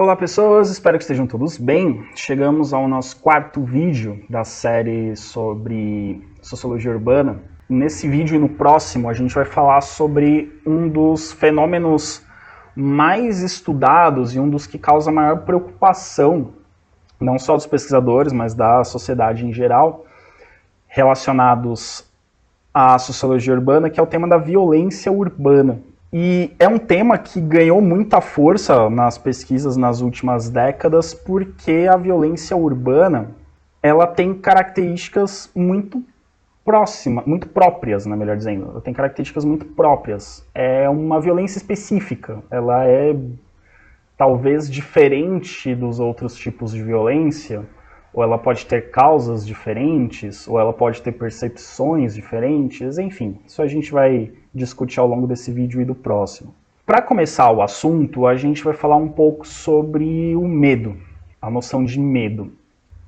Olá pessoas, espero que estejam todos bem. Chegamos ao nosso quarto vídeo da série sobre sociologia urbana. Nesse vídeo e no próximo a gente vai falar sobre um dos fenômenos mais estudados e um dos que causa maior preocupação, não só dos pesquisadores, mas da sociedade em geral, relacionados à sociologia urbana, que é o tema da violência urbana. E é um tema que ganhou muita força nas pesquisas nas últimas décadas, porque a violência urbana ela tem características muito próprias, né, melhor dizendo. Ela tem características muito próprias. É uma violência específica. Ela é talvez diferente dos outros tipos de violência, ou ela pode ter causas diferentes, ou ela pode ter percepções diferentes, enfim, isso a gente vai discutir ao longo desse vídeo e do próximo. Para começar o assunto, a gente vai falar um pouco sobre o medo, a noção de medo.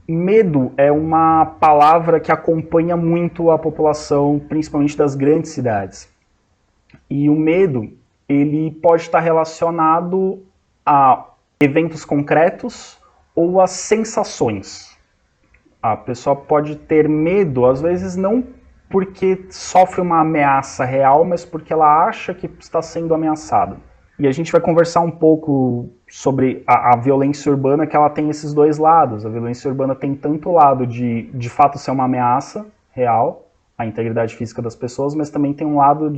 Medo é uma palavra que acompanha muito a população, principalmente das grandes cidades. E o medo, ele pode estar relacionado a eventos concretos ou a sensações. A pessoa pode ter medo, às vezes não porque sofre uma ameaça real, mas porque ela acha que está sendo ameaçada. E a gente vai conversar um pouco sobre a violência urbana, que ela tem esses dois lados. A violência urbana tem tanto o lado de fato ser uma ameaça real, à integridade física das pessoas, mas também tem um lado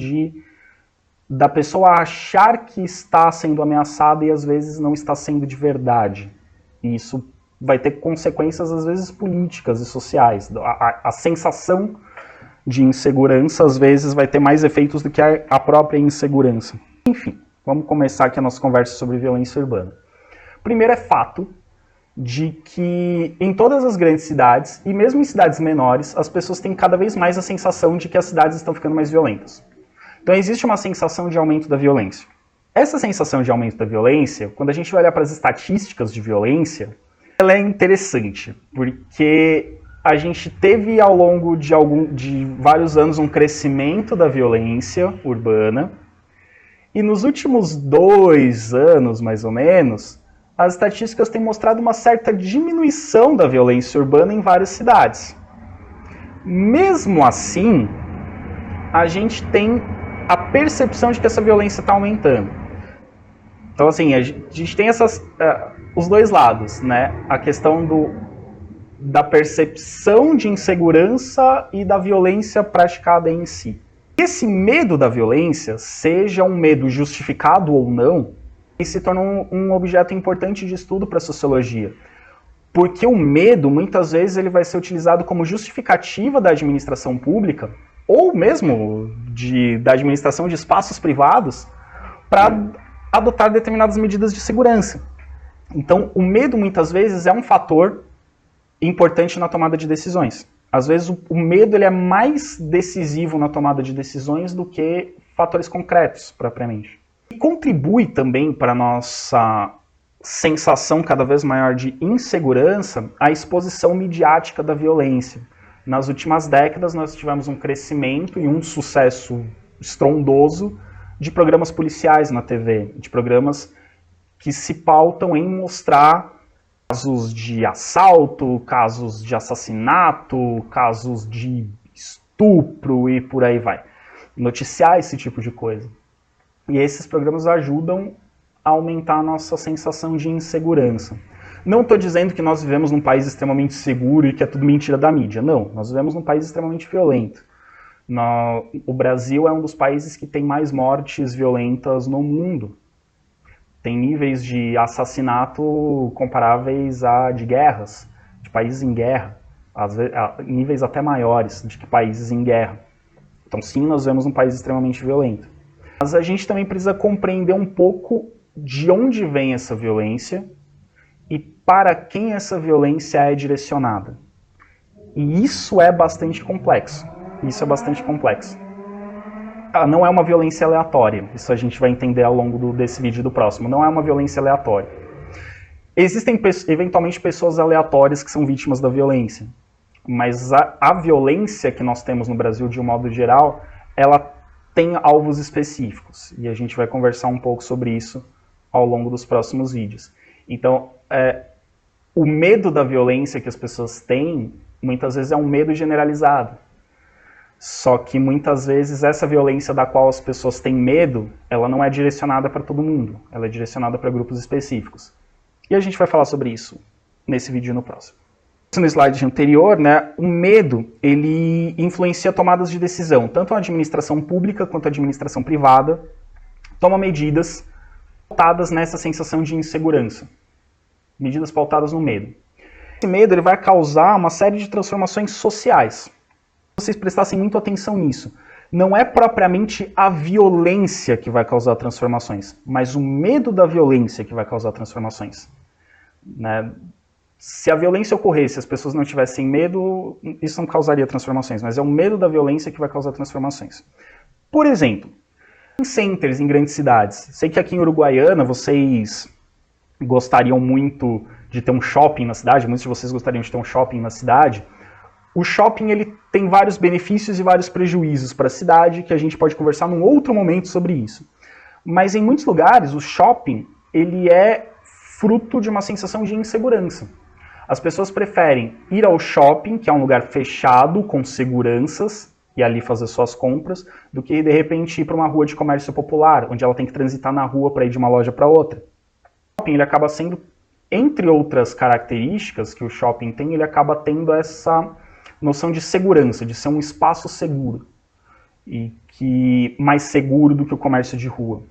da pessoa achar que está sendo ameaçada e às vezes não está sendo de verdade. E isso vai ter consequências, às vezes, políticas e sociais. A sensação de insegurança, às vezes, vai ter mais efeitos do que a própria insegurança. Enfim, vamos começar aqui a nossa conversa sobre violência urbana. Primeiro é fato de que em todas as grandes cidades, e mesmo em cidades menores, as pessoas têm cada vez mais a sensação de que as cidades estão ficando mais violentas. Então existe uma sensação de aumento da violência. Essa sensação de aumento da violência, quando a gente vai olhar para as estatísticas de violência, ela é interessante, porque a gente teve ao longo de vários anos um crescimento da violência urbana, e nos últimos 2 anos, mais ou menos, as estatísticas têm mostrado uma certa diminuição da violência urbana em várias cidades. Mesmo assim, a gente tem a percepção de que essa violência está aumentando. Então, assim, a gente tem os dois lados, né? A questão da percepção de insegurança e da violência praticada em si. Esse medo da violência, seja um medo justificado ou não, ele se torna um objeto importante de estudo para a sociologia. Porque o medo, muitas vezes, ele vai ser utilizado como justificativa da administração pública, ou mesmo da administração de espaços privados, para adotar determinadas medidas de segurança. Então, o medo, muitas vezes, é um fator importante na tomada de decisões. Às vezes, o medo ele é mais decisivo na tomada de decisões do que fatores concretos, propriamente. E contribui também para a nossa sensação cada vez maior de insegurança a exposição midiática da violência. Nas últimas décadas, nós tivemos um crescimento e um sucesso estrondoso de programas policiais na TV, de programas que se pautam em mostrar casos de assalto, casos de assassinato, casos de estupro e por aí vai. Noticiar esse tipo de coisa. E esses programas ajudam a aumentar a nossa sensação de insegurança. Não estou dizendo que nós vivemos num país extremamente seguro e que é tudo mentira da mídia. Não, nós vivemos num país extremamente violento. O Brasil é um dos países que tem mais mortes violentas no mundo. Tem níveis de assassinato comparáveis a de guerras, de países em guerra, níveis até maiores de que países em guerra. Então sim, nós vivemos um país extremamente violento. Mas a gente também precisa compreender um pouco de onde vem essa violência e para quem essa violência é direcionada. E isso é bastante complexo. Não é uma violência aleatória. Isso a gente vai entender ao longo desse vídeo e do próximo. Não é uma violência aleatória. Existem, eventualmente, pessoas aleatórias que são vítimas da violência. Mas a violência que nós temos no Brasil, de um modo geral, ela tem alvos específicos. E a gente vai conversar um pouco sobre isso ao longo dos próximos vídeos. Então, o medo da violência que as pessoas têm, muitas vezes é um medo generalizado. Só que muitas vezes essa violência da qual as pessoas têm medo, ela não é direcionada para todo mundo, ela é direcionada para grupos específicos. E a gente vai falar sobre isso nesse vídeo e no próximo. No slide anterior, né, o medo ele influencia tomadas de decisão, tanto a administração pública quanto a administração privada toma medidas pautadas nessa sensação de insegurança, medidas pautadas no medo. Esse medo ele vai causar uma série de transformações sociais. Se vocês prestassem muito atenção nisso, não é propriamente a violência que vai causar transformações, mas o medo da violência que vai causar transformações. Né? Se a violência ocorresse, as pessoas não tivessem medo, isso não causaria transformações, mas é o medo da violência que vai causar transformações. Por exemplo, em centers em grandes cidades, sei que aqui em Uruguaiana vocês gostariam muito de ter um shopping na cidade, muitos de vocês gostariam de ter um shopping na cidade. O shopping ele tem vários benefícios e vários prejuízos para a cidade, que a gente pode conversar num outro momento sobre isso. Mas em muitos lugares, o shopping ele é fruto de uma sensação de insegurança. As pessoas preferem ir ao shopping, que é um lugar fechado, com seguranças, e ali fazer suas compras, do que de repente ir para uma rua de comércio popular, onde ela tem que transitar na rua para ir de uma loja para outra. O shopping ele acaba sendo, entre outras características que o shopping tem, ele acaba tendo essa noção de segurança, de ser um espaço seguro, e que mais seguro do que o comércio de rua.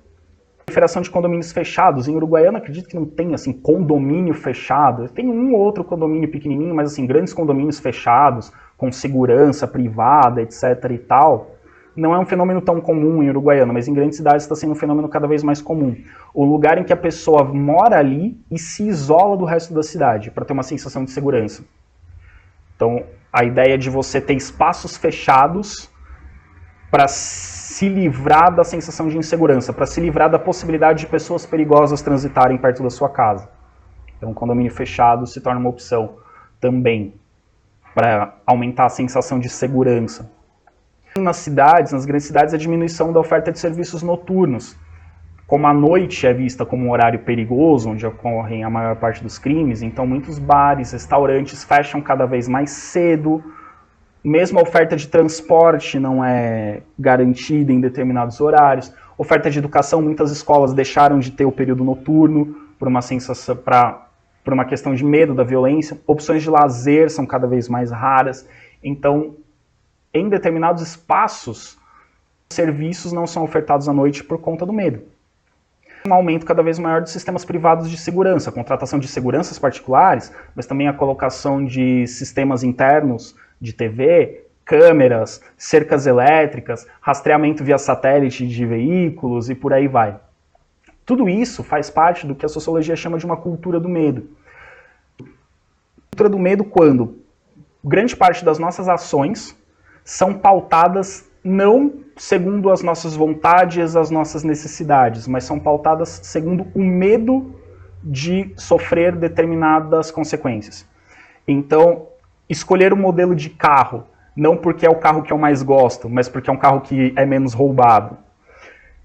Proliferação de condomínios fechados. Em Uruguaiana, acredito que não tem assim, condomínio fechado. Tem um ou outro condomínio pequenininho, mas assim, grandes condomínios fechados, com segurança privada, etc. e tal. Não é um fenômeno tão comum em Uruguaiana, mas em grandes cidades está sendo um fenômeno cada vez mais comum. O lugar em que a pessoa mora ali e se isola do resto da cidade, para ter uma sensação de segurança. Então, a ideia de você ter espaços fechados para se livrar da sensação de insegurança, para se livrar da possibilidade de pessoas perigosas transitarem perto da sua casa. Então, um condomínio fechado se torna uma opção também para aumentar a sensação de segurança. Nas cidades, nas grandes cidades, a diminuição da oferta de serviços noturnos. Como a noite é vista como um horário perigoso, onde ocorrem a maior parte dos crimes, então muitos bares, restaurantes fecham cada vez mais cedo. Mesmo a oferta de transporte não é garantida em determinados horários. Oferta de educação, muitas escolas deixaram de ter o período noturno por uma sensação, por uma questão de medo da violência. Opções de lazer são cada vez mais raras. Então, em determinados espaços, serviços não são ofertados à noite por conta do medo. Um aumento cada vez maior dos sistemas privados de segurança, a contratação de seguranças particulares, mas também a colocação de sistemas internos de TV, câmeras, cercas elétricas, rastreamento via satélite de veículos e por aí vai. Tudo isso faz parte do que a sociologia chama de uma cultura do medo. Cultura do medo quando grande parte das nossas ações são pautadas não segundo as nossas vontades, as nossas necessidades, mas são pautadas segundo o medo de sofrer determinadas consequências. Então, escolher um modelo de carro, não porque é o carro que eu mais gosto, mas porque é um carro que é menos roubado.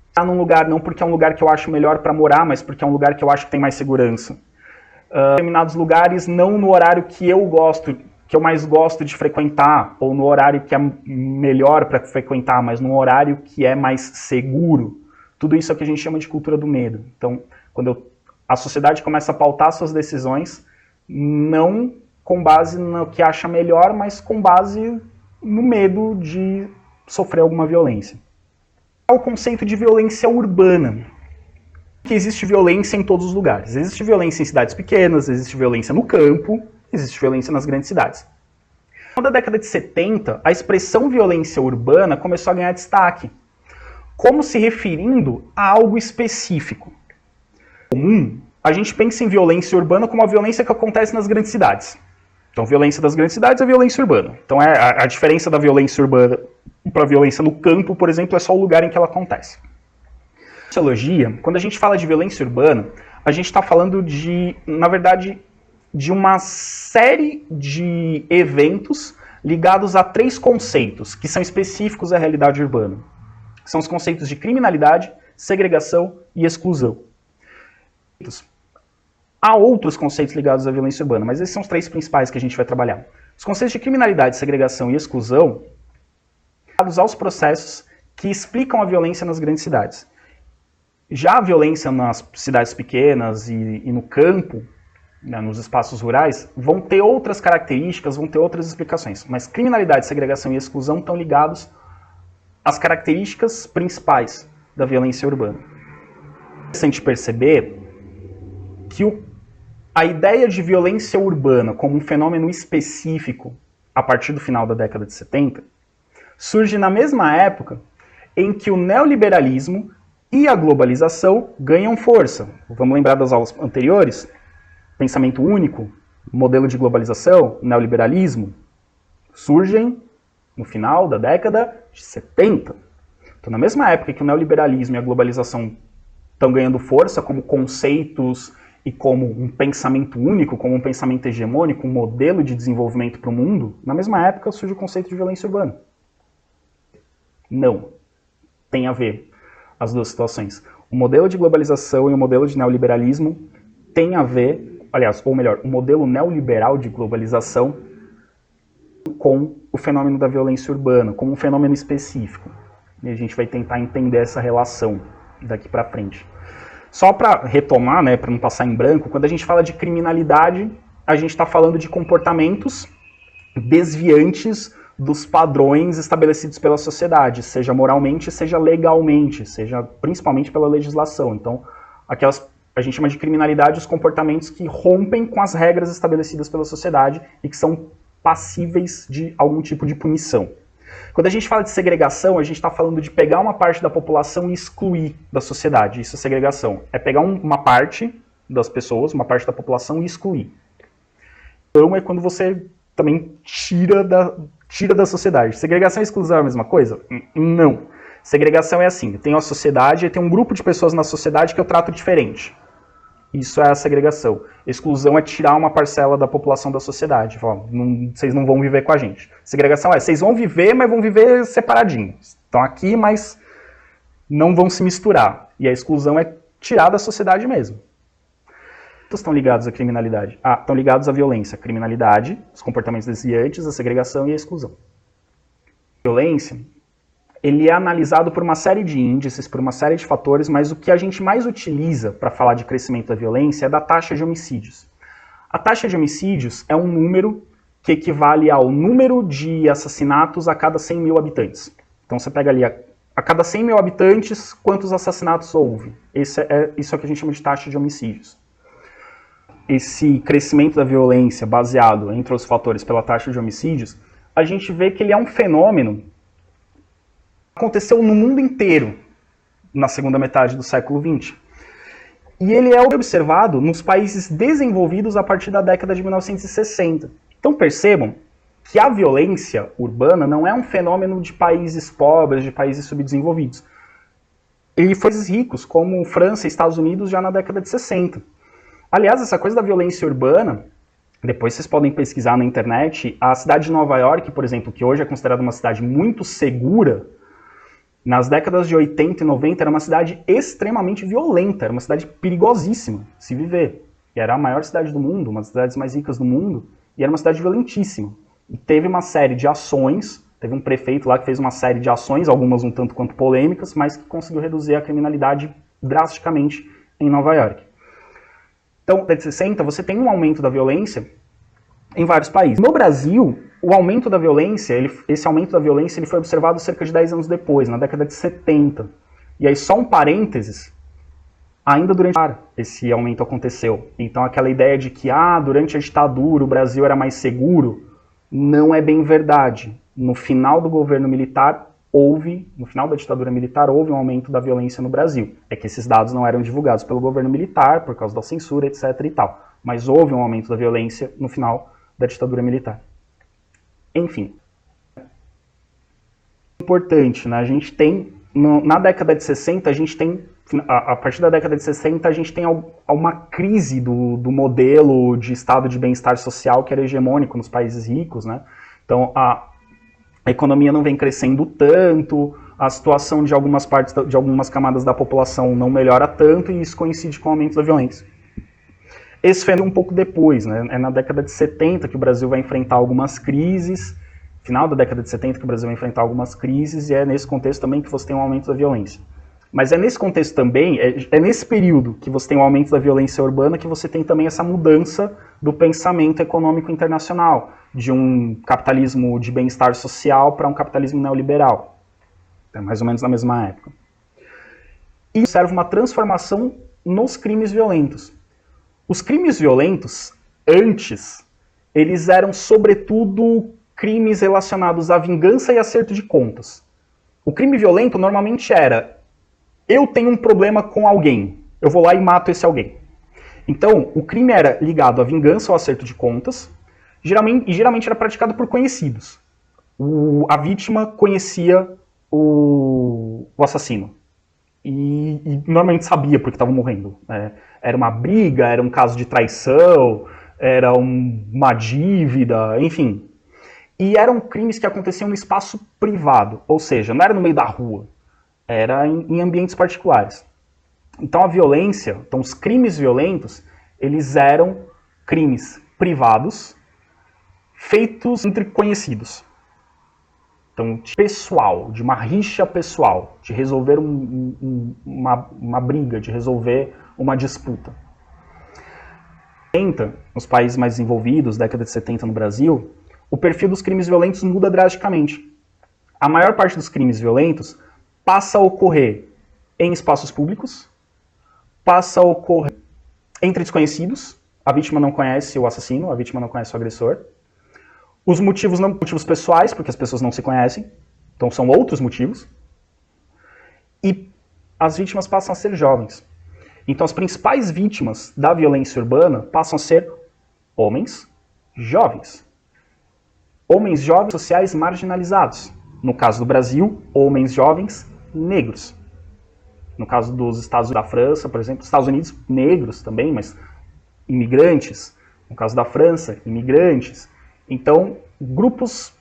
Estar num lugar não porque é um lugar que eu acho melhor para morar, mas porque é um lugar que eu acho que tem mais segurança. Determinados lugares não no horário que eu gosto, que eu mais gosto de frequentar, ou no horário que é melhor para frequentar, mas no horário que é mais seguro. Tudo isso é o que a gente chama de cultura do medo. Então, quando a sociedade começa a pautar suas decisões, não com base no que acha melhor, mas com base no medo de sofrer alguma violência. O conceito de violência urbana. Que existe violência em todos os lugares. Existe violência em cidades pequenas, existe violência no campo, existe violência nas grandes cidades. Na década de 70, a expressão violência urbana começou a ganhar destaque, como se referindo a algo específico. Comum, a gente pensa em violência urbana como a violência que acontece nas grandes cidades. Então, violência das grandes cidades é violência urbana. Então, a diferença da violência urbana para a violência no campo, por exemplo, é só o lugar em que ela acontece. Na sociologia, quando a gente fala de violência urbana, a gente está falando de, na verdade, de uma série de eventos ligados a 3 conceitos que são específicos à realidade urbana. São os conceitos de criminalidade, segregação e exclusão. Há outros conceitos ligados à violência urbana, mas esses são os 3 principais que a gente vai trabalhar. Os conceitos de criminalidade, segregação e exclusão ligados aos processos que explicam a violência nas grandes cidades. Já a violência nas cidades pequenas e no campo, né, nos espaços rurais, vão ter outras características, vão ter outras explicações. Mas criminalidade, segregação e exclusão estão ligados às características principais da violência urbana. É interessante perceber que a ideia de violência urbana como um fenômeno específico, a partir do final da década de 70, surge na mesma época em que o neoliberalismo e a globalização ganham força. Vamos lembrar das aulas anteriores? Pensamento único, modelo de globalização, neoliberalismo, surgem no final da década de 70. Então, na mesma época que o neoliberalismo e a globalização estão ganhando força como conceitos e como um pensamento único, como um pensamento hegemônico, um modelo de desenvolvimento para o mundo, na mesma época surge o conceito de violência urbana. Não. Tem a ver as duas situações. O modelo de globalização e o modelo de neoliberalismo tem a ver, aliás, ou melhor, o modelo neoliberal de globalização com o fenômeno da violência urbana, como um fenômeno específico. E a gente vai tentar entender essa relação daqui para frente. Só para retomar, né, para não passar em branco, quando a gente fala de criminalidade, a gente está falando de comportamentos desviantes dos padrões estabelecidos pela sociedade, seja moralmente, seja legalmente, seja principalmente pela legislação. Então, a gente chama de criminalidade os comportamentos que rompem com as regras estabelecidas pela sociedade e que são passíveis de algum tipo de punição. Quando a gente fala de segregação, a gente está falando de pegar uma parte da população e excluir da sociedade. Isso é segregação. É pegar uma parte das pessoas, uma parte da população e excluir. Então é quando você também tira da sociedade. Segregação e exclusão é a mesma coisa? Não. Segregação é assim, eu tenho a sociedade e tem um grupo de pessoas na sociedade que eu trato diferente. Isso é a segregação. Exclusão é tirar uma parcela da população da sociedade. Fala, vocês não vão viver com a gente. Segregação é, vocês vão viver, mas vão viver separadinhos. Estão aqui, mas não vão se misturar. E a exclusão é tirar da sociedade mesmo. Todos estão ligados à criminalidade. Estão ligados à violência. A criminalidade, os comportamentos desviantes, a segregação e a exclusão. A violência, ele é analisado por uma série de índices, por uma série de fatores, mas o que a gente mais utiliza para falar de crescimento da violência é da taxa de homicídios. A taxa de homicídios é um número que equivale ao número de assassinatos a cada 100 mil habitantes. Então você pega ali, a cada 100 mil habitantes, quantos assassinatos houve? Isso é o que a gente chama de taxa de homicídios. Esse crescimento da violência baseado, entre os fatores, pela taxa de homicídios, a gente vê que ele é um fenômeno aconteceu no mundo inteiro na segunda metade do século XX. E ele é observado nos países desenvolvidos a partir da década de 1960. Então percebam que a violência urbana não é um fenômeno de países pobres, de países subdesenvolvidos. Ele foi ricos, como França e Estados Unidos, já na década de 60. Aliás, essa coisa da violência urbana, depois vocês podem pesquisar na internet, a cidade de Nova York, por exemplo, que hoje é considerada uma cidade muito segura, nas décadas de 80 e 90 era uma cidade extremamente violenta, era uma cidade perigosíssima de se viver. E era a maior cidade do mundo, uma das cidades mais ricas do mundo, e era uma cidade violentíssima. E teve uma série de ações, teve um prefeito lá que fez uma série de ações, algumas um tanto quanto polêmicas, mas que conseguiu reduzir a criminalidade drasticamente em Nova York. Então, na década de 60, você tem um aumento da violência em vários países. No Brasil, o aumento da violência, esse aumento da violência ele foi observado cerca de 10 anos depois, na década de 70. E aí, só um parênteses, ainda durante esse aumento aconteceu. Então, aquela ideia de que durante a ditadura o Brasil era mais seguro, não é bem verdade. No final do governo militar, no final da ditadura militar, houve um aumento da violência no Brasil. É que esses dados não eram divulgados pelo governo militar, por causa da censura, etc. e tal. Mas houve um aumento da violência no final da ditadura militar. Enfim. Importante, né? A gente tem, na década de 60, a gente tem, a partir da década de 60, a gente tem uma crise do modelo de estado de bem-estar social que era hegemônico nos países ricos, né? Então, a economia não vem crescendo tanto, a situação de algumas partes, de algumas camadas da população não melhora tanto, e isso coincide com o aumento da violência. Esse fenômeno um pouco depois, né? É na década de 70 que o Brasil vai enfrentar algumas crises, final da década de 70 que o Brasil vai enfrentar algumas crises, e é nesse contexto também que você tem um aumento da violência. Mas é nesse contexto também, é nesse período que você tem o aumento da violência urbana que você tem também essa mudança do pensamento econômico internacional, de um capitalismo de bem-estar social para um capitalismo neoliberal. É mais ou menos na mesma época. E observa uma transformação nos crimes violentos. Os crimes violentos, antes, eles eram sobretudo crimes relacionados à vingança e acerto de contas. O crime violento normalmente era: eu tenho um problema com alguém, eu vou lá e mato esse alguém. Então, o crime era ligado à vingança ou acerto de contas, geralmente era praticado por conhecidos. A vítima conhecia o assassino. E normalmente sabia porque estava morrendo. Era uma briga, era um caso de traição, era uma dívida, enfim. E eram crimes que aconteciam no espaço privado, ou seja, não era no meio da rua. Era em ambientes particulares. Então a violência, então os crimes violentos, eles eram crimes privados, feitos entre conhecidos. Então, pessoal, de uma rixa pessoal, de resolver uma briga, de resolver uma disputa. Nos países mais desenvolvidos, década de 70 no Brasil, o perfil dos crimes violentos muda drasticamente. A maior parte dos crimes violentos passa a ocorrer em espaços públicos, passa a ocorrer entre desconhecidos, a vítima não conhece o assassino, a vítima não conhece o agressor. Os motivos não motivos pessoais, porque as pessoas não se conhecem, então são outros motivos. E as vítimas passam a ser jovens. Então as principais vítimas da violência urbana passam a ser homens jovens. Homens jovens sociais marginalizados. No caso do Brasil, homens jovens negros. No caso dos Estados Unidos, da França, por exemplo, Estados Unidos, negros também, mas imigrantes. No caso da França, imigrantes. Então, grupos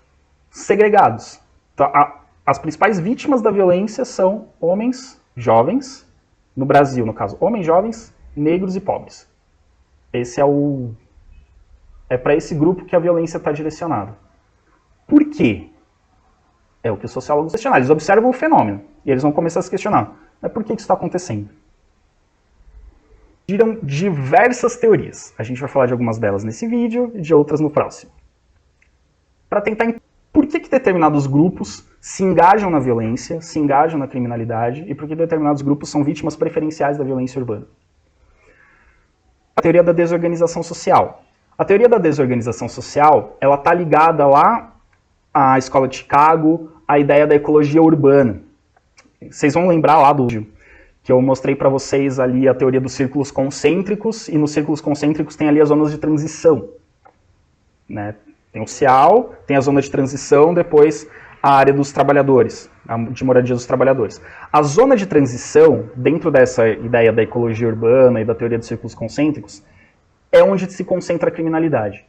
segregados. Então, as principais vítimas da violência são homens jovens, no Brasil, no caso, homens jovens, negros e pobres. Esse é para esse grupo que a violência está direcionada. Por quê? É o que os sociólogos questionam. Eles observam o fenômeno e eles vão começar a se questionar. Mas por que isso está acontecendo? Surgiram diversas teorias. A gente vai falar de algumas delas nesse vídeo e de outras no próximo. Para tentar entender por que determinados grupos se engajam na violência, se engajam na criminalidade e por que determinados grupos são vítimas preferenciais da violência urbana. A teoria da desorganização social. A teoria da desorganização social, ela está ligada lá à Escola de Chicago, à ideia da ecologia urbana. Vocês vão lembrar lá do vídeo que eu mostrei para vocês ali a teoria dos círculos concêntricos, e nos círculos concêntricos tem ali as zonas de transição. Né? Tem o social, tem a zona de transição, depois a área dos trabalhadores, de moradia dos trabalhadores. A zona de transição, dentro dessa ideia da ecologia urbana e da teoria dos círculos concêntricos, é onde se concentra a criminalidade.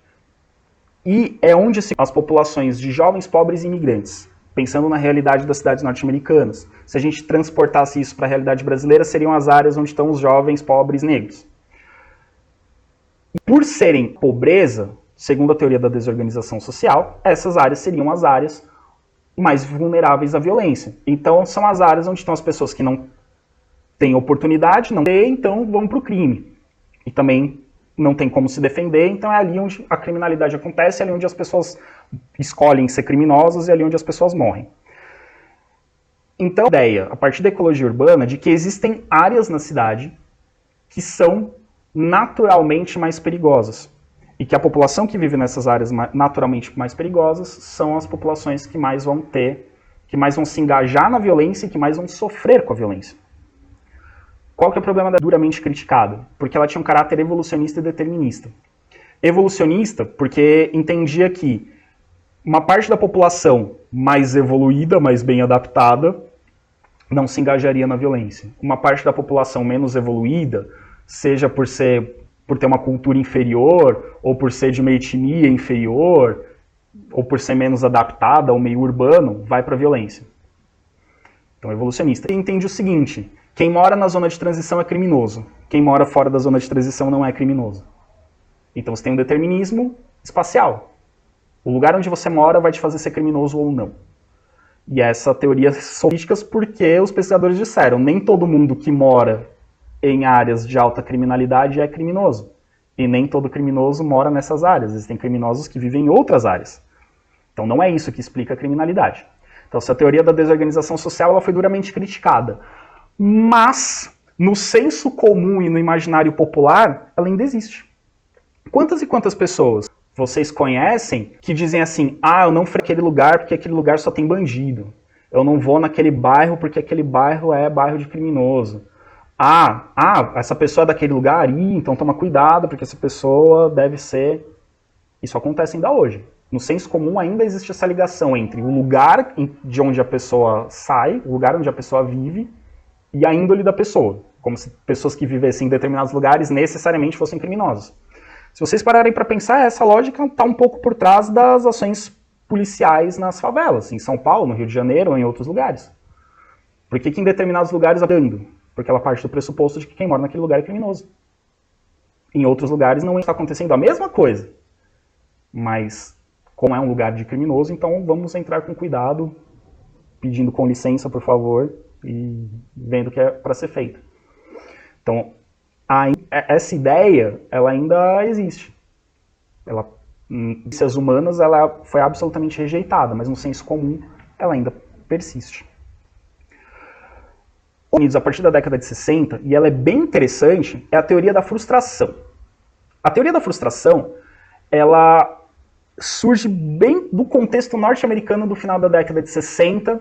E é onde as populações de jovens, pobres e imigrantes. Pensando na realidade das cidades norte-americanas. Se a gente transportasse isso para a realidade brasileira, seriam as áreas onde estão os jovens, pobres, negros. Por serem pobreza, segundo a teoria da desorganização social, essas áreas seriam as áreas mais vulneráveis à violência. Então, são as áreas onde estão as pessoas que não têm oportunidade, não têm, então vão para o crime. E também não tem como se defender, então é ali onde a criminalidade acontece, é ali onde as pessoas escolhem ser criminosas e é ali onde as pessoas morrem. Então, a ideia, a partir da ecologia urbana, de que existem áreas na cidade que são naturalmente mais perigosas. E que a população que vive nessas áreas naturalmente mais perigosas são as populações que mais vão se engajar na violência e que mais vão sofrer com a violência. Qual que é o problema da duramente criticada? Porque ela tinha um caráter evolucionista e determinista. Evolucionista porque entendia que uma parte da população mais evoluída, mais bem adaptada, não se engajaria na violência. Uma parte da população menos evoluída, seja por ter uma cultura inferior, ou por ser de uma etnia inferior, ou por ser menos adaptada ao meio urbano, vai para a violência. Então, evolucionista. E entende o seguinte: quem mora na zona de transição é criminoso. Quem mora fora da zona de transição não é criminoso. Então você tem um determinismo espacial. O lugar onde você mora vai te fazer ser criminoso ou não. E essa teoria são críticas porque os pesquisadores disseram, nem todo mundo que mora em áreas de alta criminalidade é criminoso. E nem todo criminoso mora nessas áreas. Existem criminosos que vivem em outras áreas. Então não é isso que explica a criminalidade. Então essa teoria da desorganização social ela foi duramente criticada. Mas, no senso comum e no imaginário popular, ela ainda existe. Quantas e quantas pessoas vocês conhecem que dizem assim, eu não frequento aquele lugar porque aquele lugar só tem bandido. Eu não vou naquele bairro porque aquele bairro é bairro de criminoso. Essa pessoa é daquele lugar, então toma cuidado porque essa pessoa deve ser... Isso acontece ainda hoje. No senso comum ainda existe essa ligação entre o lugar de onde a pessoa sai, o lugar onde a pessoa vive e a índole da pessoa. Como se pessoas que vivessem em determinados lugares necessariamente fossem criminosas. Se vocês pararem para pensar, essa lógica está um pouco por trás das ações policiais nas favelas, em São Paulo, no Rio de Janeiro ou em outros lugares. Por que em determinados lugares andando? Porque ela parte do pressuposto de que quem mora naquele lugar é criminoso. Em outros lugares não está acontecendo a mesma coisa. Mas, como é um lugar de criminoso, então vamos entrar com cuidado, pedindo com licença, por favor, e vendo o que é para ser feito. Então, essa ideia, ela ainda existe. Em ciências humanas, ela foi absolutamente rejeitada, mas no senso comum, ela ainda persiste. Unidos a partir da década de 60, e ela é bem interessante, é a teoria da frustração. A teoria da frustração, ela surge bem do contexto norte-americano do final da década de 60,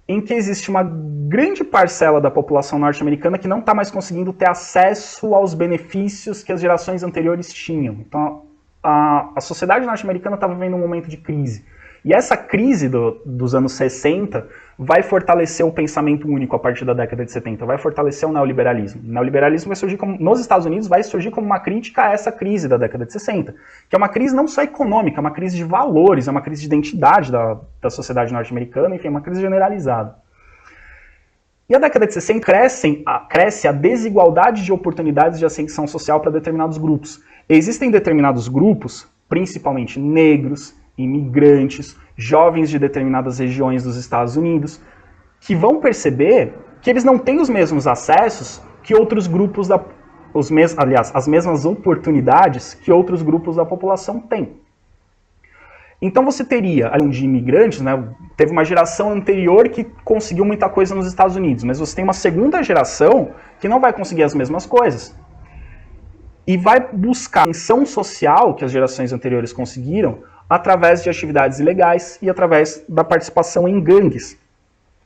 em que existe uma grande parcela da população norte-americana que não está mais conseguindo ter acesso aos benefícios que as gerações anteriores tinham. Então, a sociedade norte-americana está vivendo um momento de crise. E essa crise dos anos 60 vai fortalecer o pensamento único a partir da década de 70, vai fortalecer o neoliberalismo. O neoliberalismo vai surgir nos Estados Unidos, vai surgir como uma crítica a essa crise da década de 60, que é uma crise não só econômica, é uma crise de valores, é uma crise de identidade da sociedade norte-americana, enfim, é uma crise generalizada. E a década de 60 cresce a desigualdade de oportunidades de ascensão social para determinados grupos. Existem determinados grupos, principalmente negros, imigrantes, jovens de determinadas regiões dos Estados Unidos, que vão perceber que eles não têm os mesmos acessos que outros grupos, as mesmas oportunidades que outros grupos da população têm. Então você teria, além de imigrantes, né, teve uma geração anterior que conseguiu muita coisa nos Estados Unidos, mas você tem uma segunda geração que não vai conseguir as mesmas coisas. E vai buscar a ascensão social que as gerações anteriores conseguiram através de atividades ilegais e através da participação em gangues.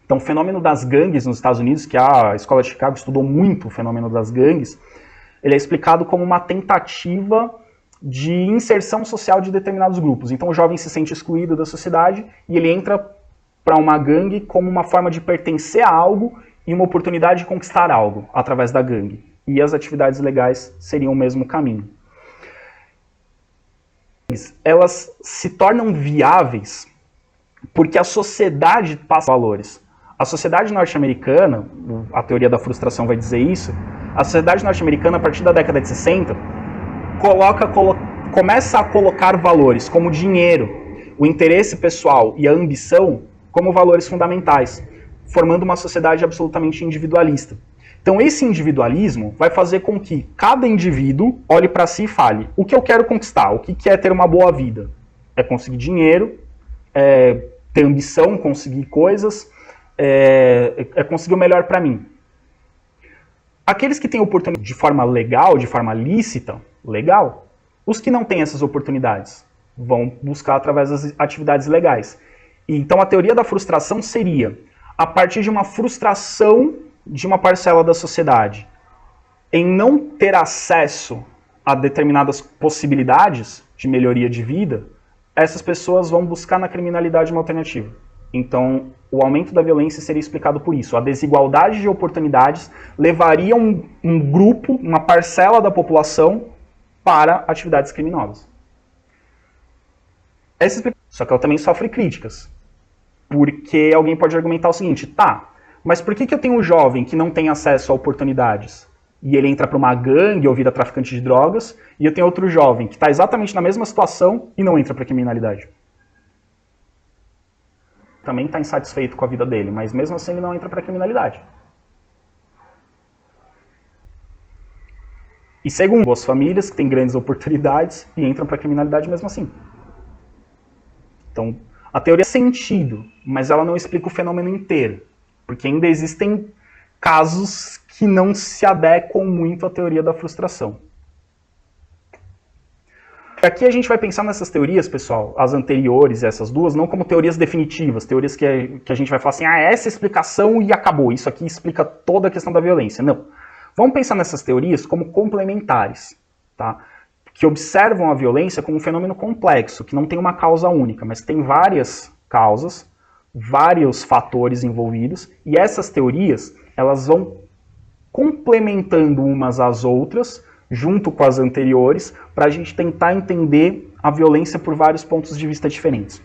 Então, o fenômeno das gangues nos Estados Unidos, que a Escola de Chicago estudou muito o fenômeno das gangues, ele é explicado como uma tentativa de inserção social de determinados grupos. Então, o jovem se sente excluído da sociedade e ele entra para uma gangue como uma forma de pertencer a algo e uma oportunidade de conquistar algo através da gangue. E as atividades legais seriam o mesmo caminho. Elas se tornam viáveis porque a sociedade passa valores. A sociedade norte-americana, a teoria da frustração vai dizer isso, a sociedade norte-americana, a partir da década de 60, começa a colocar valores como o dinheiro, o interesse pessoal e a ambição como valores fundamentais, formando uma sociedade absolutamente individualista. Então esse individualismo vai fazer com que cada indivíduo olhe para si e fale: o que eu quero conquistar? O que é ter uma boa vida? É conseguir dinheiro, é ter ambição, conseguir coisas, é conseguir o melhor para mim. Aqueles que têm oportunidade de forma legal, de forma lícita, legal. Os que não têm essas oportunidades vão buscar através das atividades legais. Então a teoria da frustração seria, a partir de uma frustração de uma parcela da sociedade em não ter acesso a determinadas possibilidades de melhoria de vida, essas pessoas vão buscar na criminalidade uma alternativa. Então, o aumento da violência seria explicado por isso. A desigualdade de oportunidades levaria um grupo, uma parcela da população para atividades criminosas. Só que ela também sofre críticas. Porque alguém pode argumentar o seguinte: tá, mas por que eu tenho um jovem que não tem acesso a oportunidades? e ele entra para uma gangue ou vira traficante de drogas, e eu tenho outro jovem que está exatamente na mesma situação e não entra para a criminalidade. Também está insatisfeito com a vida dele, mas mesmo assim ele não entra para a criminalidade. E segundo, boas famílias que têm grandes oportunidades e entram para a criminalidade mesmo assim. Então, a teoria tem sentido, mas ela não explica o fenômeno inteiro, porque ainda existem casos que não se adequam muito à teoria da frustração. Aqui a gente vai pensar nessas teorias, pessoal, as anteriores, essas duas, não como teorias definitivas, teorias que a gente vai falar assim, essa explicação e acabou, isso aqui explica toda a questão da violência. Não. Vamos pensar nessas teorias como complementares, tá? Que observam a violência como um fenômeno complexo, que não tem uma causa única, mas tem várias causas, vários fatores envolvidos, e essas teorias elas vão complementando umas às outras, junto com as anteriores, para a gente tentar entender a violência por vários pontos de vista diferentes.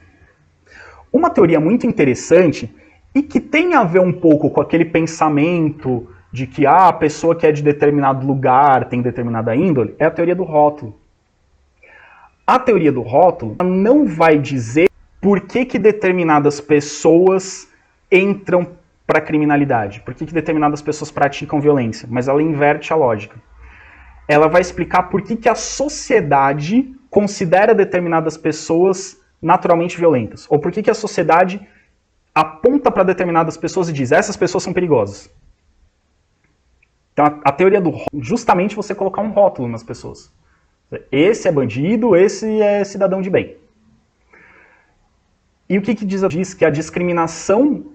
Uma teoria muito interessante, e que tem a ver um pouco com aquele pensamento de que a pessoa que é de determinado lugar tem determinada índole, é a teoria do rótulo. A teoria do rótulo não vai dizer por que determinadas pessoas entram para a criminalidade, por que determinadas pessoas praticam violência, mas ela inverte a lógica. Ela vai explicar por que a sociedade considera determinadas pessoas naturalmente violentas, ou por que a sociedade aponta para determinadas pessoas e diz, essas pessoas são perigosas. Então a teoria do rótulo, justamente você colocar um rótulo nas pessoas. Esse é bandido, esse é cidadão de bem. E o que diz? Diz que a discriminação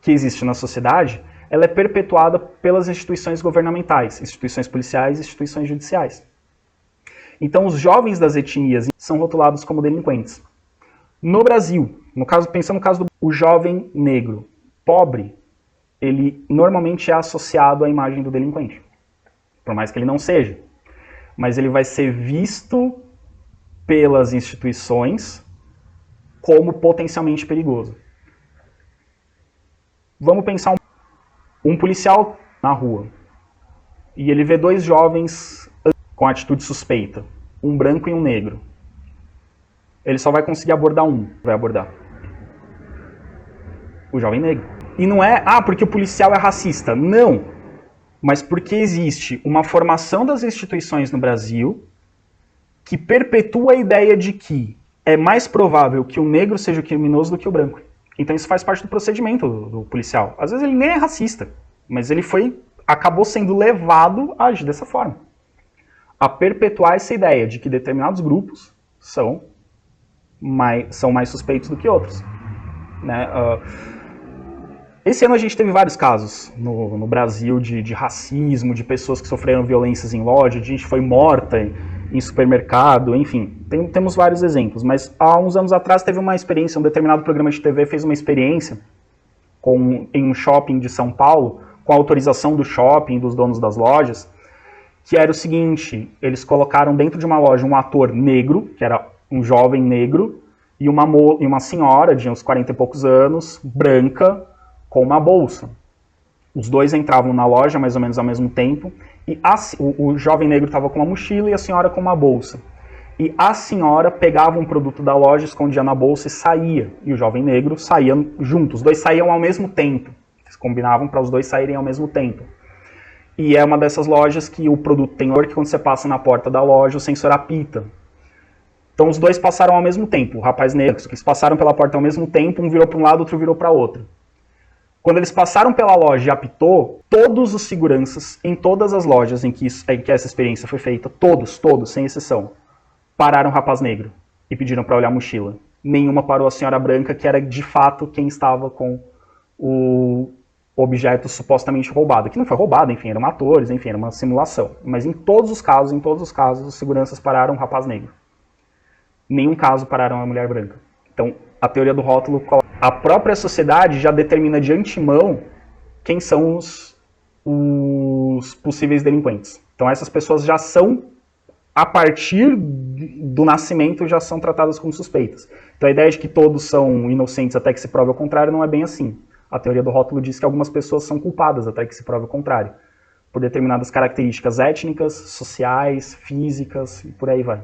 que existe na sociedade, ela é perpetuada pelas instituições governamentais, instituições policiais e instituições judiciais. Então os jovens das etnias são rotulados como delinquentes. No Brasil, pensando no caso do jovem negro, pobre, ele normalmente é associado à imagem do delinquente, por mais que ele não seja. Mas ele vai ser visto pelas instituições como potencialmente perigoso. Vamos pensar um policial na rua, e ele vê dois jovens com atitude suspeita, um branco e um negro. Ele só vai conseguir abordar um, vai abordar o jovem negro. E não é, porque o policial é racista. Não. Mas porque existe uma formação das instituições no Brasil que perpetua a ideia de que é mais provável que o negro seja o criminoso do que o branco. Então isso faz parte do procedimento do policial. Às vezes ele nem é racista, mas ele acabou sendo levado a agir dessa forma. A perpetuar essa ideia de que determinados grupos são mais suspeitos do que outros. Né? Esse ano a gente teve vários casos no Brasil de racismo, de pessoas que sofreram violências em loja, de gente que foi morta em supermercado, enfim. Temos vários exemplos, mas há uns anos atrás teve uma experiência, um determinado programa de TV fez uma experiência em um shopping de São Paulo, com a autorização do shopping, dos donos das lojas, que era o seguinte, eles colocaram dentro de uma loja um ator negro, que era um jovem negro, e uma senhora de uns 40 e poucos anos, branca, com uma bolsa. Os dois entravam na loja mais ou menos ao mesmo tempo, e o jovem negro estava com uma mochila e a senhora com uma bolsa. E a senhora pegava um produto da loja, escondia na bolsa e saía. E o jovem negro saía junto, os dois saíam ao mesmo tempo. Eles combinavam para os dois saírem ao mesmo tempo. E é uma dessas lojas que o produto tem que quando você passa na porta da loja, o sensor apita. Então os dois passaram ao mesmo tempo, o rapaz negro, eles passaram pela porta ao mesmo tempo, um virou para um lado, outro virou para outro. Quando eles passaram pela loja e apitou, todos os seguranças, em todas as lojas em que essa experiência foi feita, todos, sem exceção, pararam o rapaz negro e pediram para olhar a mochila. Nenhuma parou a senhora branca, que era de fato quem estava com o objeto supostamente roubado. Que não foi roubado, enfim, eram atores, enfim, era uma simulação. Mas em todos os casos, os seguranças pararam o rapaz negro. Nenhum caso pararam a mulher branca. Então, a teoria do rótulo coloca. A própria sociedade já determina de antemão quem são os possíveis delinquentes. Então essas pessoas já são, a partir do nascimento, já são tratadas como suspeitas. Então a ideia de que todos são inocentes até que se prove o contrário não é bem assim. A teoria do rótulo diz que algumas pessoas são culpadas até que se prove o contrário. por determinadas características étnicas, sociais, físicas e por aí vai.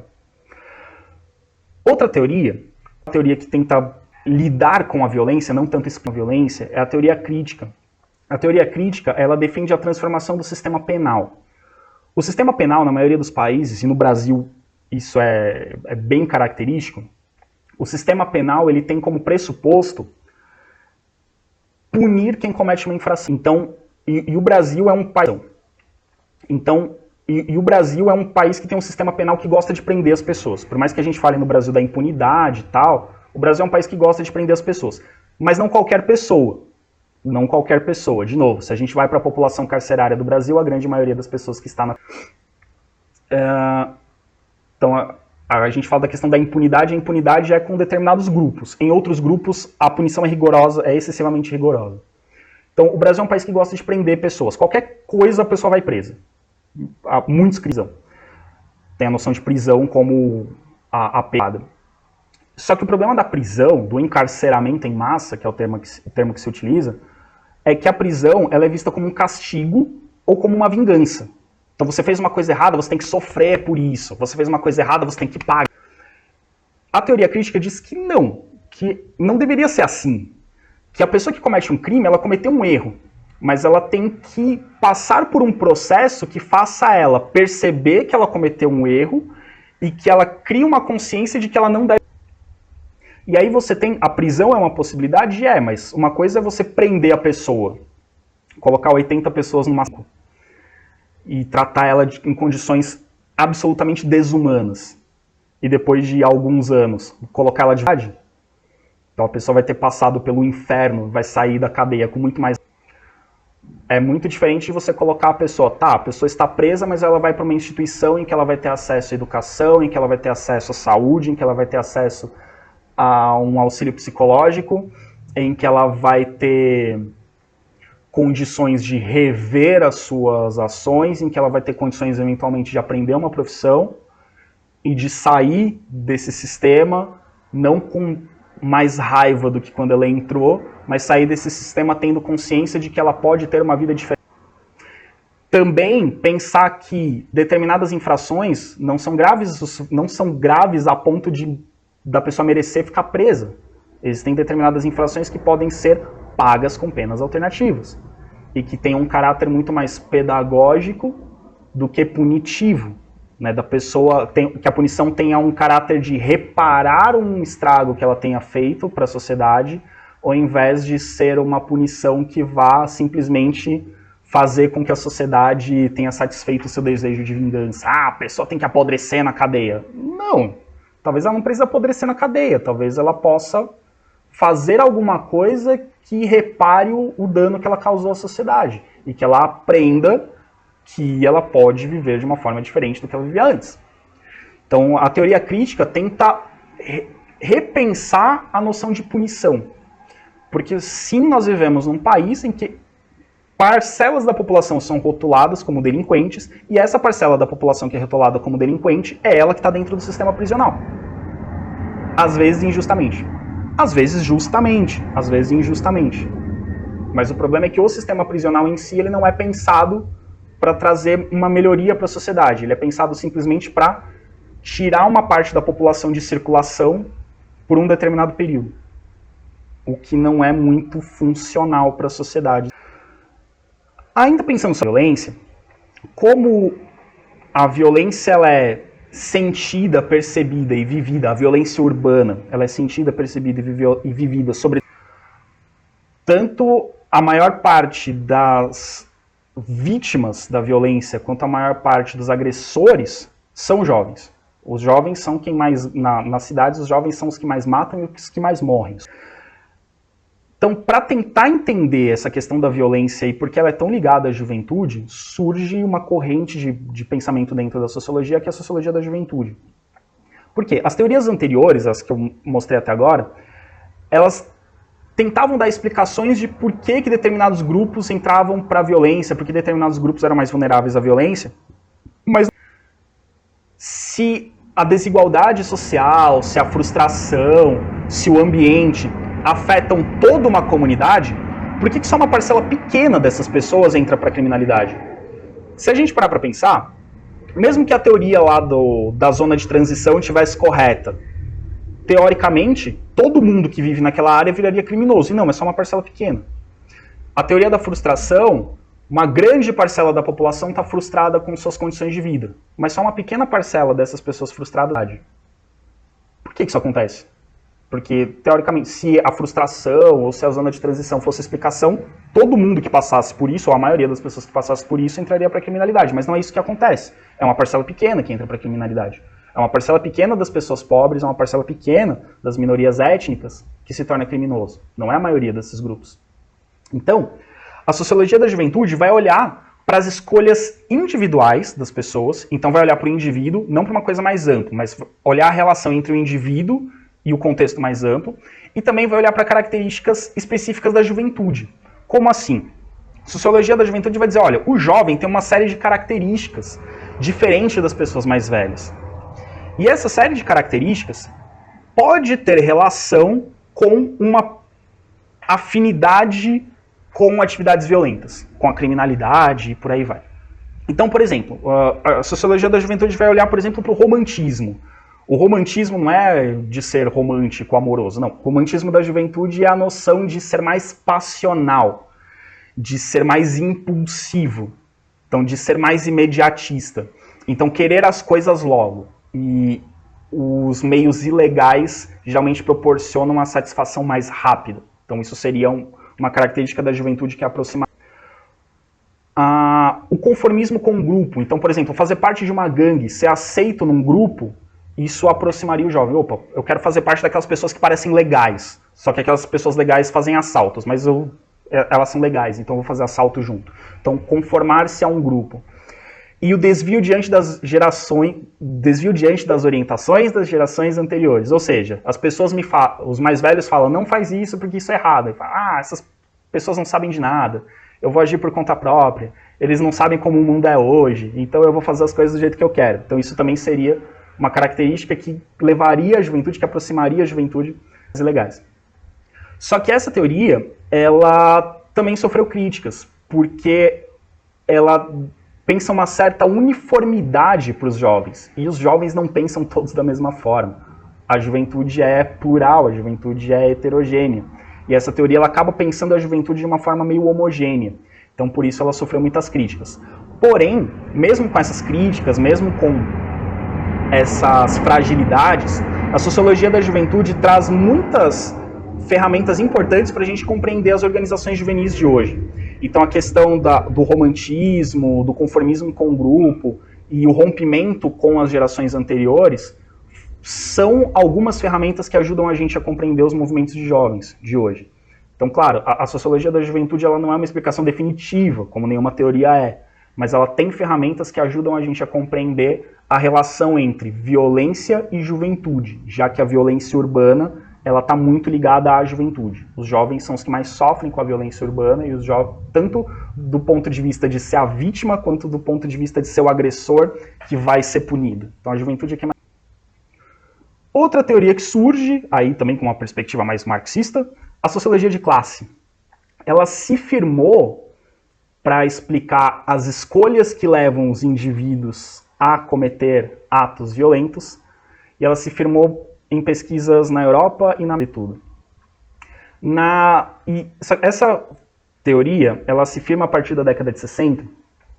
Outra teoria, a teoria que tenta lidar com a violência, não tanto explicar a violência, é a teoria crítica. A teoria crítica, ela defende a transformação do sistema penal. O sistema penal, na maioria dos países, e no Brasil isso é bem característico, o sistema penal ele tem como pressuposto punir quem comete uma infração. Então, e o Brasil é um país. Então, o Brasil é um país que tem um sistema penal que gosta de prender as pessoas. Por mais que a gente fale no Brasil da impunidade e tal, o Brasil é um país que gosta de prender as pessoas. Mas não qualquer pessoa. Não qualquer pessoa. De novo, se a gente vai para a população carcerária do Brasil, a grande maioria das pessoas que está na... Então, a gente fala da questão da impunidade. A impunidade é com determinados grupos. Em outros grupos, a punição é rigorosa, é excessivamente rigorosa. Então, o Brasil é um país que gosta de prender pessoas. Qualquer coisa, a pessoa vai presa. Há muitos prisão. Tem a noção de prisão como a pegada. Só que o problema da prisão, do encarceramento em massa, que é o termo que se utiliza, é que a prisão ela é vista como um castigo ou como uma vingança. Então você fez uma coisa errada, você tem que sofrer por isso. Você fez uma coisa errada, você tem que pagar. A teoria crítica diz que não deveria ser assim. Que a pessoa que comete um crime, ela cometeu um erro. Mas ela tem que passar por um processo que faça ela perceber que ela cometeu um erro e que ela crie uma consciência de que ela não deve. E aí você tem, a prisão é uma possibilidade? Mas uma coisa é você prender a pessoa, colocar 80 pessoas numa e tratar ela em condições absolutamente desumanas. E depois de alguns anos, colocar ela de verdade. Então a pessoa vai ter passado pelo inferno, vai sair da cadeia com muito mais... É muito diferente de você colocar a pessoa, a pessoa está presa, mas ela vai para uma instituição em que ela vai ter acesso à educação, em que ela vai ter acesso à saúde, em que ela vai ter acesso a um auxílio psicológico, em que ela vai ter condições de rever as suas ações, em que ela vai ter condições eventualmente de aprender uma profissão e de sair desse sistema, não com mais raiva do que quando ela entrou, mas sair desse sistema tendo consciência de que ela pode ter uma vida diferente. Também pensar que determinadas infrações não são graves a ponto da pessoa merecer ficar presa. Existem determinadas infrações que podem ser pagas com penas alternativas e que têm um caráter muito mais pedagógico do que punitivo. Né, da pessoa que a punição tenha um caráter de reparar um estrago que ela tenha feito para a sociedade, ao invés de ser uma punição que vá simplesmente fazer com que a sociedade tenha satisfeito o seu desejo de vingança. A pessoa tem que apodrecer na cadeia. Não, talvez ela não precise apodrecer na cadeia, talvez ela possa fazer alguma coisa que repare o dano que ela causou à sociedade e que ela aprenda que ela pode viver de uma forma diferente do que ela vivia antes. Então, a teoria crítica tenta repensar a noção de punição. Porque sim, nós vivemos num país em que parcelas da população são rotuladas como delinquentes, e essa parcela da população que é rotulada como delinquente é ela que está dentro do sistema prisional. Às vezes injustamente. Às vezes justamente. Às vezes injustamente. Mas o problema é que o sistema prisional em si ele não é pensado para trazer uma melhoria para a sociedade. Ele é pensado simplesmente para tirar uma parte da população de circulação por um determinado período. O que não é muito funcional para a sociedade. Ainda pensando sobre a violência, como a violência ela é sentida, percebida e vivida, a violência urbana, ela é sentida, percebida e vivida sobre... Tanto a maior parte das vítimas da violência, quanto a maior parte dos agressores, são jovens. Os jovens são quem mais, nas cidades, os jovens são os que mais matam e os que mais morrem. Então, para tentar entender essa questão da violência e por que ela é tão ligada à juventude, surge uma corrente de pensamento dentro da sociologia, que é a sociologia da juventude. Por quê? As teorias anteriores, as que eu mostrei até agora, elas tentavam dar explicações de por que determinados grupos entravam para a violência, por que determinados grupos eram mais vulneráveis à violência. Mas se a desigualdade social, se a frustração, se o ambiente afetam toda uma comunidade, por que só uma parcela pequena dessas pessoas entra para a criminalidade? Se a gente parar para pensar, mesmo que a teoria lá da zona de transição estivesse correta, teoricamente, todo mundo que vive naquela área viraria criminoso. E não, é só uma parcela pequena. A teoria da frustração, uma grande parcela da população está frustrada com suas condições de vida, mas só uma pequena parcela dessas pessoas frustradas. Por que isso acontece? Porque, teoricamente, se a frustração ou se a zona de transição fosse a explicação, todo mundo que passasse por isso, ou a maioria das pessoas que passasse por isso, entraria para a criminalidade. Mas não é isso que acontece. É uma parcela pequena que entra para a criminalidade. É uma parcela pequena das pessoas pobres, é uma parcela pequena das minorias étnicas que se torna criminoso. Não é a maioria desses grupos. Então, a sociologia da juventude vai olhar para as escolhas individuais das pessoas, então vai olhar para o indivíduo, não para uma coisa mais ampla, mas olhar a relação entre o indivíduo e o contexto mais amplo, e também vai olhar para características específicas da juventude. Como assim? A sociologia da juventude vai dizer, olha, o jovem tem uma série de características diferentes das pessoas mais velhas. E essa série de características pode ter relação com uma afinidade com atividades violentas, com a criminalidade e por aí vai. Então, por exemplo, a sociologia da juventude vai olhar, por exemplo, para o romantismo. O romantismo não é de ser romântico, amoroso, não. O romantismo da juventude é a noção de ser mais passional, de ser mais impulsivo, então de ser mais imediatista. Então, querer as coisas logo. E os meios ilegais geralmente proporcionam uma satisfação mais rápida. Então, isso seria uma característica da juventude que é aproximada. O conformismo com o grupo. Então, por exemplo, fazer parte de uma gangue, ser aceito num grupo, isso aproximaria o jovem. Opa, eu quero fazer parte daquelas pessoas que parecem legais. Só que aquelas pessoas legais fazem assaltos, mas elas são legais, então eu vou fazer assalto junto. Então, conformar-se a um grupo. E o desvio diante das orientações das gerações anteriores. Ou seja, as pessoas os mais velhos falam, não faz isso porque isso é errado. Essas pessoas não sabem de nada. Eu vou agir por conta própria. Eles não sabem como o mundo é hoje. Então eu vou fazer as coisas do jeito que eu quero. Então isso também seria uma característica que levaria a juventude, que aproximaria a juventude das ilegais. Só que essa teoria, ela também sofreu críticas, porque ela pensa uma certa uniformidade para os jovens, e os jovens não pensam todos da mesma forma. A juventude é plural, a juventude é heterogênea, e essa teoria ela acaba pensando a juventude de uma forma meio homogênea, então por isso ela sofreu muitas críticas. Porém, mesmo com essas críticas, mesmo com essas fragilidades, a sociologia da juventude traz muitas ferramentas importantes para a gente compreender as organizações juvenis de hoje. Então a questão do romantismo, do conformismo com o grupo e o rompimento com as gerações anteriores são algumas ferramentas que ajudam a gente a compreender os movimentos de jovens de hoje. Então, claro, a sociologia da juventude ela não é uma explicação definitiva, como nenhuma teoria é, mas ela tem ferramentas que ajudam a gente a compreender a relação entre violência e juventude, já que a violência urbana ela está muito ligada à juventude. Os jovens são os que mais sofrem com a violência urbana, e os jovens, tanto do ponto de vista de ser a vítima, quanto do ponto de vista de ser o agressor que vai ser punido. Então a juventude é que é mais... Outra teoria que surge, aí também com uma perspectiva mais marxista, a sociologia de classe. Ela se firmou para explicar as escolhas que levam os indivíduos a cometer atos violentos, e ela se firmou em pesquisas na Europa e na América tudo. Essa teoria, ela se firma a partir da década de 60,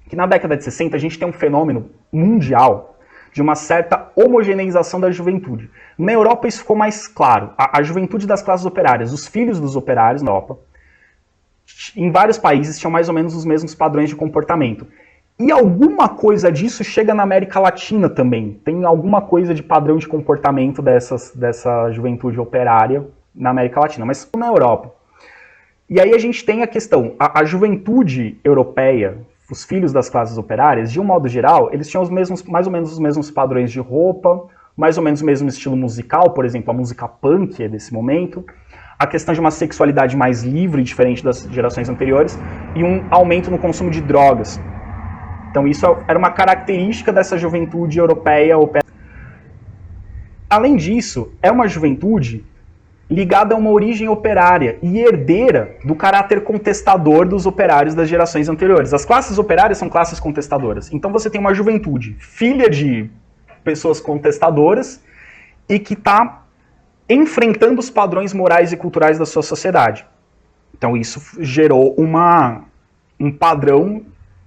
que na década de 60 a gente tem um fenômeno mundial de uma certa homogeneização da juventude. Na Europa isso ficou mais claro. A juventude das classes operárias, os filhos dos operários na Europa, em vários países tinham mais ou menos os mesmos padrões de comportamento. E alguma coisa disso chega na América Latina também. Tem alguma coisa de padrão de comportamento dessa juventude operária na América Latina, mas na Europa. E aí a gente tem a questão, a juventude europeia, os filhos das classes operárias, de um modo geral, eles tinham mais ou menos os mesmos padrões de roupa, mais ou menos o mesmo estilo musical, por exemplo, a música punk é desse momento, a questão de uma sexualidade mais livre, diferente das gerações anteriores, e um aumento no consumo de drogas. Então isso era uma característica dessa juventude europeia. Além disso, é uma juventude ligada a uma origem operária e herdeira do caráter contestador dos operários das gerações anteriores. As classes operárias são classes contestadoras. Então você tem uma juventude filha de pessoas contestadoras e que está enfrentando os padrões morais e culturais da sua sociedade. Então isso gerou um padrão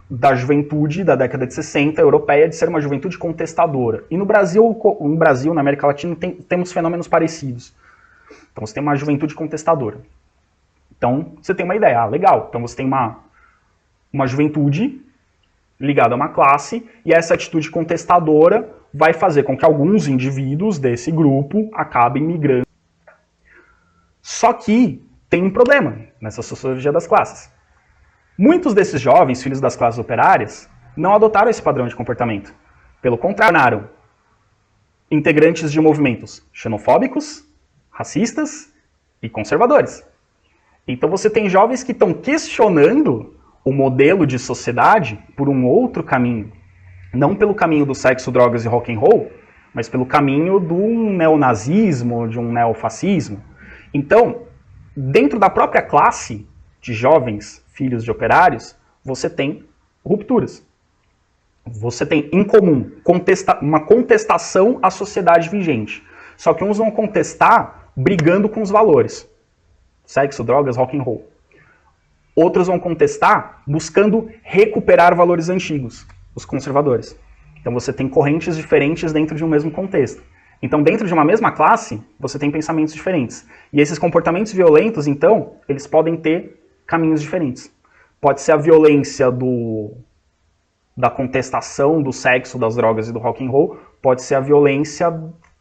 da juventude da década de 60 europeia de ser uma juventude contestadora. E no Brasil, na América Latina, temos fenômenos parecidos. Então você tem uma juventude contestadora. Então você tem uma ideia, legal. Então você tem uma juventude ligada a uma classe, e essa atitude contestadora vai fazer com que alguns indivíduos desse grupo acabem migrando. Só que tem um problema nessa sociologia das classes. Muitos desses jovens, filhos das classes operárias, não adotaram esse padrão de comportamento. Pelo contrário, tornaram integrantes de movimentos xenofóbicos, racistas e conservadores. Então você tem jovens que estão questionando o modelo de sociedade por um outro caminho. Não pelo caminho do sexo, drogas e rock and roll, mas pelo caminho do neonazismo, de um neofascismo. Então, dentro da própria classe de jovens, filhos de operários, você tem rupturas. Você tem em comum uma contestação à sociedade vigente. Só que uns vão contestar brigando com os valores. Sexo, drogas, rock and roll. Outros vão contestar buscando recuperar valores antigos, os conservadores. Então você tem correntes diferentes dentro de um mesmo contexto. Então dentro de uma mesma classe, você tem pensamentos diferentes. E esses comportamentos violentos, então, eles podem ter caminhos diferentes. Pode ser a violência da contestação do sexo, das drogas e do rock and roll. Pode ser a violência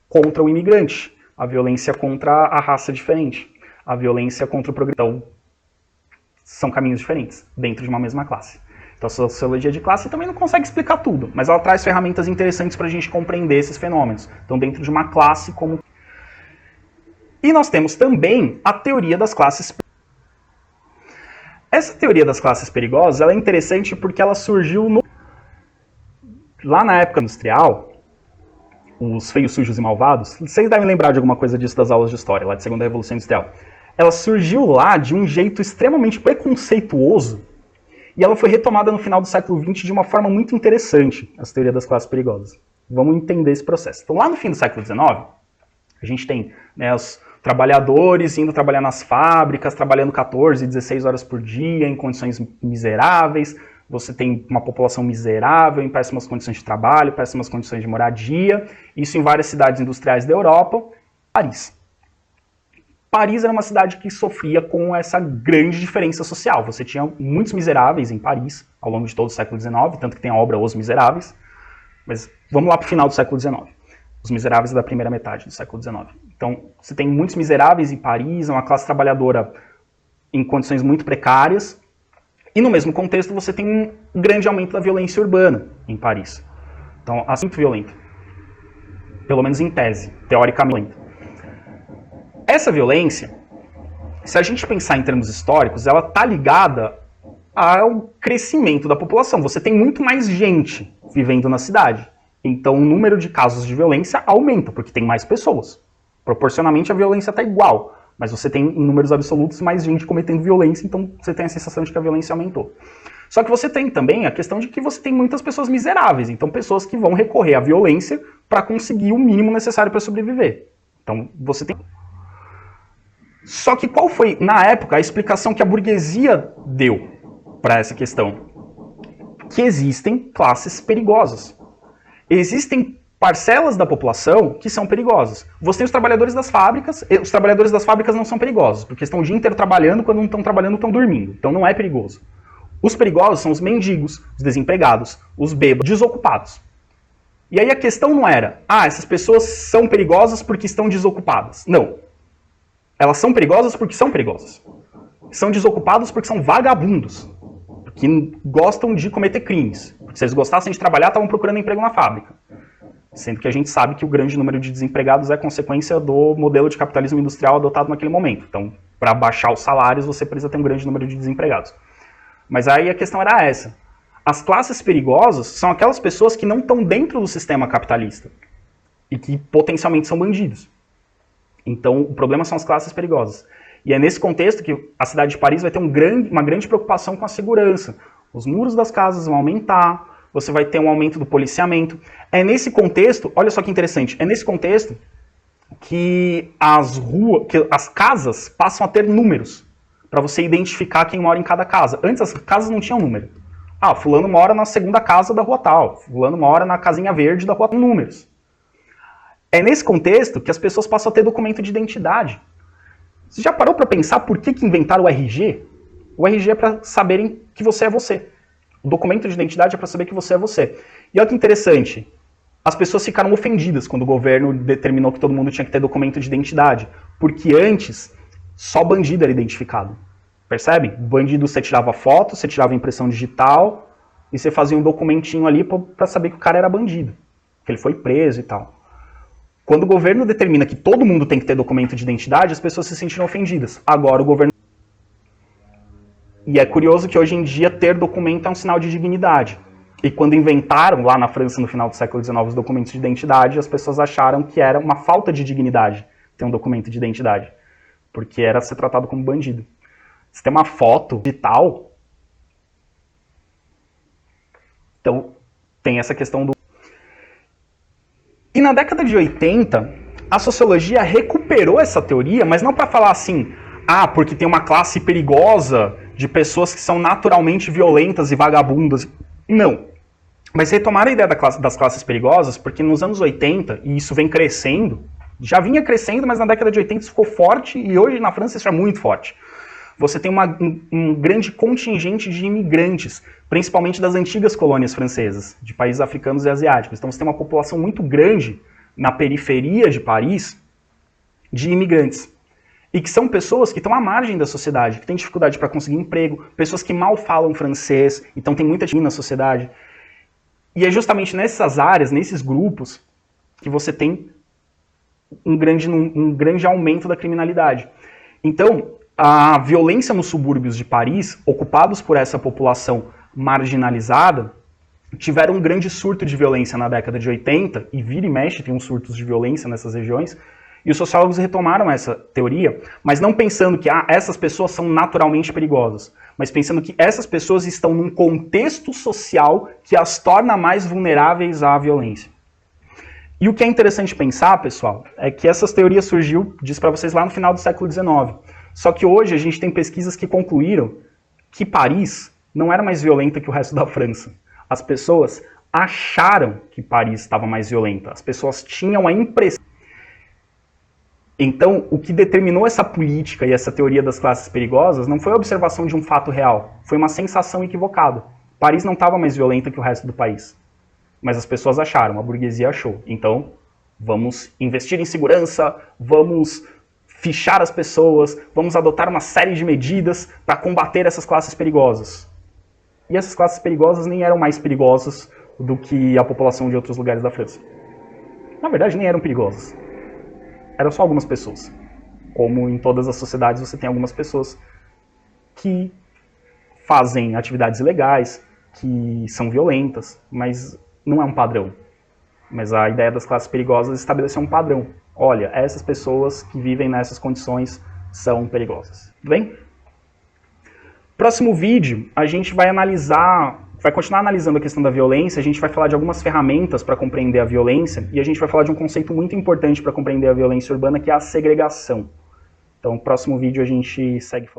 contra o imigrante. A violência contra a raça diferente. A violência contra o progresso. Então, são caminhos diferentes dentro de uma mesma classe. Então a sociologia de classe também não consegue explicar tudo, mas ela traz ferramentas interessantes para a gente compreender esses fenômenos. Então dentro de uma classe como... E nós temos também a teoria das classes. Essa teoria das classes perigosas ela é interessante porque ela surgiu lá na época industrial, os feios, sujos e malvados. Vocês devem lembrar de alguma coisa disso das aulas de história, lá de Segunda Revolução Industrial. Ela surgiu lá de um jeito extremamente preconceituoso e ela foi retomada no final do século XX de uma forma muito interessante, essa teoria das classes perigosas. Vamos entender esse processo. Então lá no fim do século XIX, a gente tem os trabalhadores indo trabalhar nas fábricas, trabalhando 14, 16 horas por dia, em condições miseráveis. Você tem uma população miserável, em péssimas condições de trabalho, péssimas condições de moradia. Isso em várias cidades industriais da Europa. Paris. Paris era uma cidade que sofria com essa grande diferença social. Você tinha muitos miseráveis em Paris, ao longo de todo o século XIX, tanto que tem a obra Os Miseráveis. Mas vamos lá para o final do século XIX. Os Miseráveis da primeira metade do século XIX. Então, você tem muitos miseráveis em Paris, uma classe trabalhadora em condições muito precárias. E no mesmo contexto, você tem um grande aumento da violência urbana em Paris. Então, assim, muito violenta. Pelo menos em tese, teoricamente. Essa violência, se a gente pensar em termos históricos, ela está ligada ao crescimento da população. Você tem muito mais gente vivendo na cidade. Então o número de casos de violência aumenta, porque tem mais pessoas. Proporcionalmente a violência está igual, mas você tem em números absolutos mais gente cometendo violência, então você tem a sensação de que a violência aumentou. Só que você tem também a questão de que você tem muitas pessoas miseráveis, então pessoas que vão recorrer à violência para conseguir o mínimo necessário para sobreviver. Então você tem... Só que qual foi, na época, a explicação que a burguesia deu para essa questão? Que existem classes perigosas. Existem parcelas da população que são perigosas. Você tem os trabalhadores das fábricas não são perigosos, porque estão o dia inteiro trabalhando, quando não estão trabalhando estão dormindo. Então não é perigoso. Os perigosos são os mendigos, os desempregados, os bêbados, desocupados. E aí a questão não era, essas pessoas são perigosas porque estão desocupadas. Não. Elas são perigosas porque são perigosas. São desocupados porque são vagabundos. Que gostam de cometer crimes. Porque se eles gostassem de trabalhar, estavam procurando emprego na fábrica. Sendo que a gente sabe que o grande número de desempregados é consequência do modelo de capitalismo industrial adotado naquele momento. Então, para baixar os salários, você precisa ter um grande número de desempregados. Mas aí a questão era essa. As classes perigosas são aquelas pessoas que não estão dentro do sistema capitalista. E que potencialmente são bandidos. Então, o problema são as classes perigosas. E é nesse contexto que a cidade de Paris vai ter uma grande preocupação com a segurança. Os muros das casas vão aumentar, você vai ter um aumento do policiamento. É nesse contexto, olha só que interessante, é nesse contexto que as casas passam a ter números, para você identificar quem mora em cada casa. Antes as casas não tinham número. Ah, fulano mora na segunda casa da rua tal, fulano mora na casinha verde da rua tal, números. É nesse contexto que as pessoas passam a ter documento de identidade. Você já parou para pensar por que inventaram o RG? O RG é para saberem que você é você. O documento de identidade é para saber que você é você. E olha que interessante, as pessoas ficaram ofendidas quando o governo determinou que todo mundo tinha que ter documento de identidade, porque antes só bandido era identificado. Percebe? Bandido você tirava foto, você tirava impressão digital e você fazia um documentinho ali para saber que o cara era bandido, que ele foi preso e tal. Quando o governo determina que todo mundo tem que ter documento de identidade, as pessoas se sentiram ofendidas. Agora o governo... E é curioso que hoje em dia ter documento é um sinal de dignidade. E quando inventaram lá na França no final do século XIX os documentos de identidade, as pessoas acharam que era uma falta de dignidade ter um documento de identidade, porque era ser tratado como bandido. Se tem uma foto digital, então tem essa questão do... E na década de 80, a sociologia recuperou essa teoria, mas não para falar assim, porque tem uma classe perigosa de pessoas que são naturalmente violentas e vagabundas. Não. Mas retomaram a ideia das classes perigosas, porque nos anos 80, e isso vem crescendo, já vinha crescendo, mas na década de 80 isso ficou forte, e hoje na França isso é muito forte. Você tem um grande contingente de imigrantes, principalmente das antigas colônias francesas, de países africanos e asiáticos. Então você tem uma população muito grande na periferia de Paris de imigrantes. E que são pessoas que estão à margem da sociedade, que têm dificuldade para conseguir emprego, pessoas que mal falam francês, então tem muita gente na sociedade. E é justamente nessas áreas, nesses grupos, que você tem um grande aumento da criminalidade. Então, a violência nos subúrbios de Paris, ocupados por essa população marginalizada, tiveram um grande surto de violência na década de 80, e vira e mexe tem uns surtos de violência nessas regiões, e os sociólogos retomaram essa teoria, mas não pensando que essas pessoas são naturalmente perigosas, mas pensando que essas pessoas estão num contexto social que as torna mais vulneráveis à violência. E o que é interessante pensar, pessoal, é que essas teorias surgiu, disse para vocês, lá no final do século XIX. Só que hoje a gente tem pesquisas que concluíram que Paris não era mais violenta que o resto da França. As pessoas acharam que Paris estava mais violenta. As pessoas tinham a impressão. Então, o que determinou essa política e essa teoria das classes perigosas não foi a observação de um fato real. Foi uma sensação equivocada. Paris não estava mais violenta que o resto do país. Mas as pessoas acharam, a burguesia achou. Então, vamos investir em segurança, vamos fichar as pessoas, vamos adotar uma série de medidas para combater essas classes perigosas. E essas classes perigosas nem eram mais perigosas do que a população de outros lugares da França. Na verdade, nem eram perigosas. Eram só algumas pessoas. Como em todas as sociedades, você tem algumas pessoas que fazem atividades ilegais, que são violentas, mas não é um padrão. Mas a ideia das classes perigosas estabeleceu um padrão. Olha, essas pessoas que vivem nessas condições são perigosas. Tudo bem? Próximo vídeo, a gente vai continuar analisando a questão da violência, a gente vai falar de algumas ferramentas para compreender a violência, e a gente vai falar de um conceito muito importante para compreender a violência urbana, que é a segregação. Então, no próximo vídeo a gente segue falando.